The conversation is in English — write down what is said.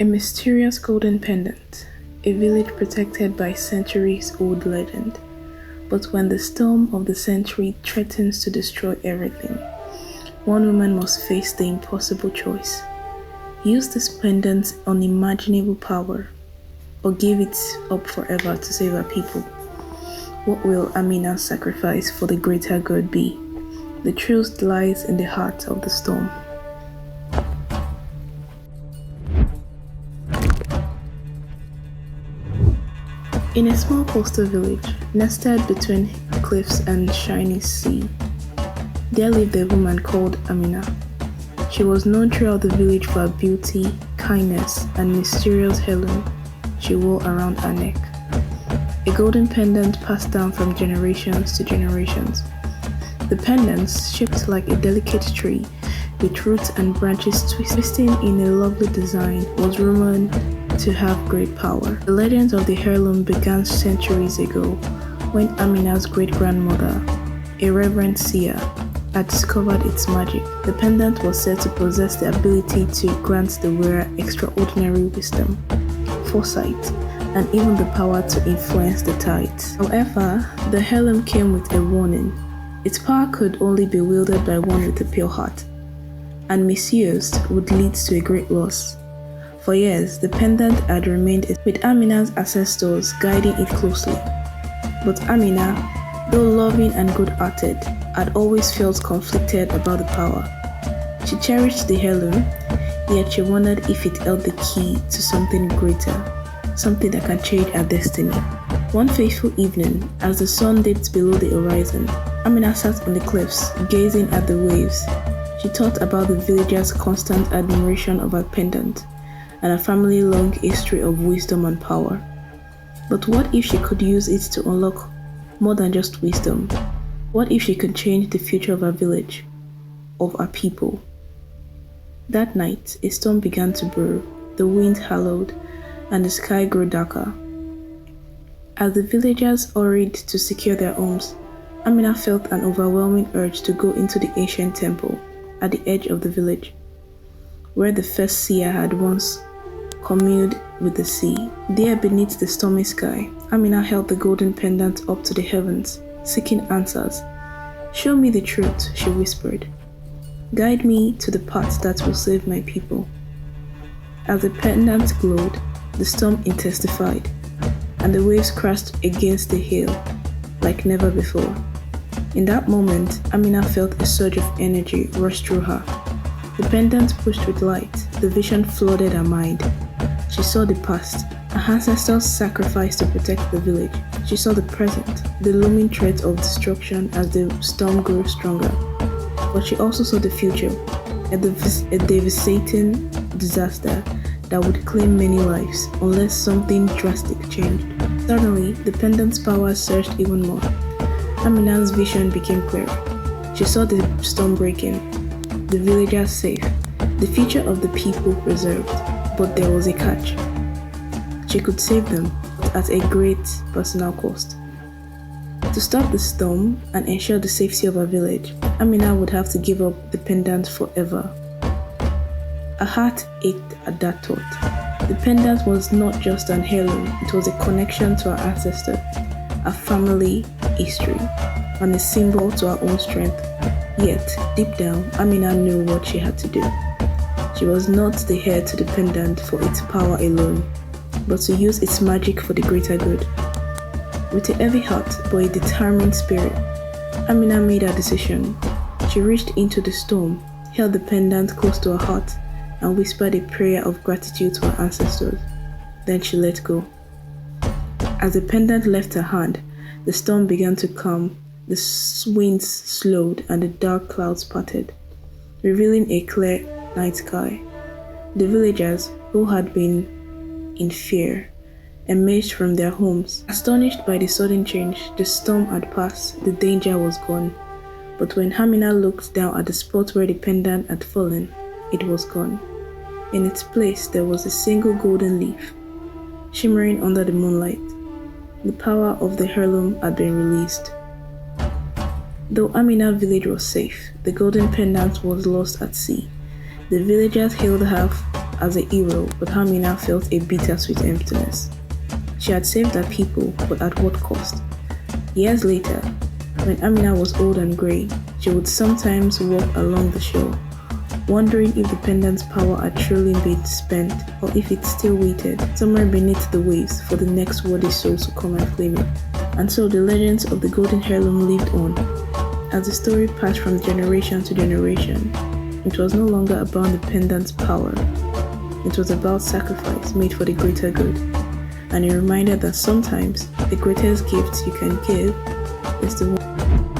A mysterious golden pendant, a village protected by centuries-old legend. But when the storm of the century threatens to destroy everything, one woman must face the impossible choice. Use this pendant's unimaginable power, or give it up forever to save her people. What will Amina's sacrifice for the greater good be? The truth lies in the heart of the storm. In a small coastal village, nested between cliffs and shiny sea, there lived a woman called Amina. She was known throughout the village for her beauty, kindness, and mysterious heirloom she wore around her neck. A golden pendant passed down from generations to generations. The pendants, shaped like a delicate tree, with roots and branches twisting in a lovely design, was rumored to have great power. The legends of the heirloom began centuries ago, when Amina's great-grandmother, a reverend seer, had discovered its magic. The pendant was said to possess the ability to grant the wearer extraordinary wisdom, foresight, and even the power to influence the tides. However, the heirloom came with a warning. Its power could only be wielded by one with a pure heart, and misused would lead to a great loss. For years, the pendant had remained with Amina's ancestors guiding it closely. But Amina, though loving and good-hearted, had always felt conflicted about the power. She cherished the heirloom, yet she wondered if it held the key to something greater, something that can change her destiny. One fateful evening, as the sun dipped below the horizon, Amina sat on the cliffs, gazing at the waves. She thought about the villagers' constant admiration of her pendant, and a family-long history of wisdom and power. But what if she could use it to unlock more than just wisdom? What if she could change the future of her village, of her people? That night, a storm began to brew, the wind howled, and the sky grew darker. As the villagers hurried to secure their homes, Amina felt an overwhelming urge to go into the ancient temple at the edge of the village, where the first seer had once communed with the sea. There beneath the stormy sky, Amina held the golden pendant up to the heavens, seeking answers. "Show me the truth," she whispered. "Guide me to the path that will save my people." As the pendant glowed, the storm intensified, and the waves crashed against the hill like never before. In that moment, Amina felt a surge of energy rush through her. The pendant pushed with light, the vision flooded her mind. She saw the past, her ancestors sacrificed to protect the village. She saw the present, the looming threat of destruction as the storm grew stronger. But she also saw the future, a devastating disaster that would claim many lives unless something drastic changed. Suddenly, the pendant's power surged even more. Amina's vision became clearer. She saw the storm breaking, the villagers safe, the future of the people preserved. But there was a catch. She could save them, but at a great personal cost. To stop the storm and ensure the safety of her village, Amina would have to give up the pendant forever. Her heart ached at that thought. The pendant was not just an heirloom, it was a connection to her ancestors, her family history, and a symbol to her own strength. Yet, deep down, Amina knew what she had to do. She was not the heir to the pendant for its power alone, but to use its magic for the greater good. With a heavy heart but a determined spirit, Amina made her decision. She reached into the storm, held the pendant close to her heart, and whispered a prayer of gratitude to her ancestors. Then she let go. As the pendant left her hand, the storm began to calm, the winds slowed, and the dark clouds parted, revealing a clear night sky. The villagers, who had been in fear, emerged from their homes. Astonished by the sudden change, the storm had passed, the danger was gone. But when Amina looked down at the spot where the pendant had fallen, it was gone. In its place, there was a single golden leaf, shimmering under the moonlight. The power of the heirloom had been released. Though Amina village was safe, the golden pendant was lost at sea. The villagers hailed her as a hero, but Amina felt a bittersweet emptiness. She had saved her people, but at what cost? Years later, when Amina was old and grey, she would sometimes walk along the shore, wondering if the pendant's power had truly been spent, or if it still waited somewhere beneath the waves for the next worthy soul to come and claim it. And so the legends of the golden heirloom lived on. As the story passed from generation to generation, it was no longer about the pendant's power. It was about sacrifice made for the greater good, and a reminder that sometimes the greatest gift you can give is the one